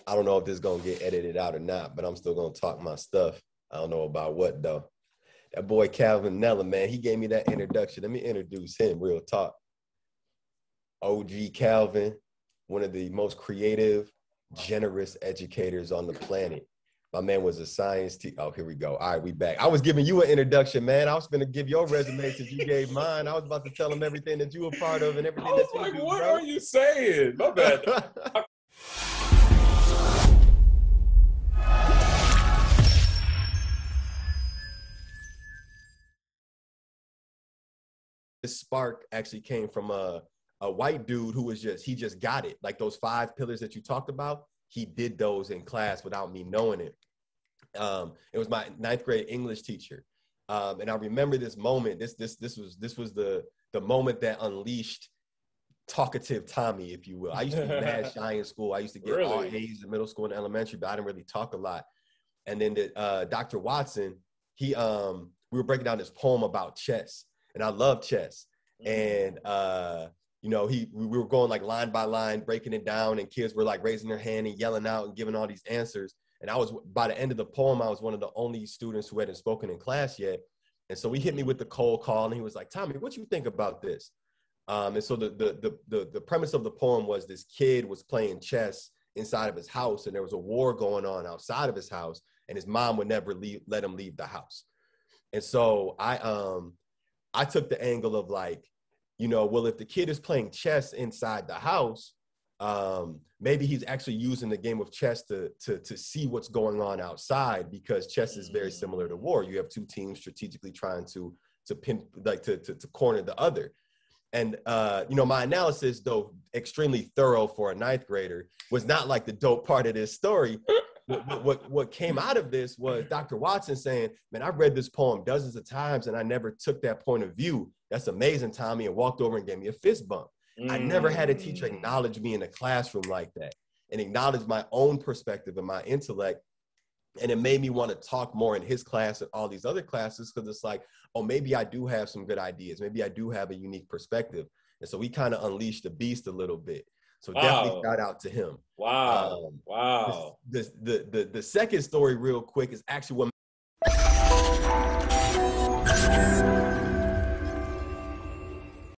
I don't know if this is going to get edited out or not, but I'm still going to talk my stuff. I don't know about what, though. That boy Calvin Nella, man, he gave me that introduction. Let me introduce him, real talk. OG Calvin, one of the most creative, generous educators on the planet. My man was a science teacher. Oh, here we go. All right, we back. I was giving you an introduction, man. I was going to give your resume since you gave mine. I was about to tell him everything that you were part of and everything that you do, what bro. are you saying? My bad. This spark actually came from a white dude who was he just got it. Like those 5 pillars that you talked about, he did those in class without me knowing it. It was my 9th grade English teacher. And I remember this moment. This was the moment that unleashed talkative Tommy, if you will. I used to be mad shy in school. I used to get all A's in middle school and elementary, but I didn't really talk a lot. And then Dr. Watson, we were breaking down this poem about chess, and I love chess. And you know, we were going like line by line, breaking it down, and kids were like raising their hand and yelling out and giving all these answers. And by the end of the poem, I was one of the only students who hadn't spoken in class yet. And so he hit me with the cold call, and he was like, "Tommy, what you think about this?" And so the premise of the poem was this kid was playing chess inside of his house, and there was a war going on outside of his house, and his mom would never let him leave the house. And so I took the angle of like, you know, well, if the kid is playing chess inside the house, maybe he's actually using the game of chess to see what's going on outside, because chess is very similar to war. You have 2 teams strategically trying to corner the other. And, you know, my analysis, though extremely thorough for a 9th grader, was not like the dope part of this story. What came out of this was Dr. Watson saying, "Man, I've read this poem dozens of times and I never took that point of view. That's amazing, Tommy," and walked over and gave me a fist bump. I never had a teacher acknowledge me in a classroom like that and acknowledge my own perspective and my intellect. And it made me want to talk more in his class and all these other classes, because it's like, oh, maybe I do have some good ideas. Maybe I do have a unique perspective. And so we kind of unleashed the beast a little bit. So definitely shout out to him. Wow. Wow. The second story real quick is actually what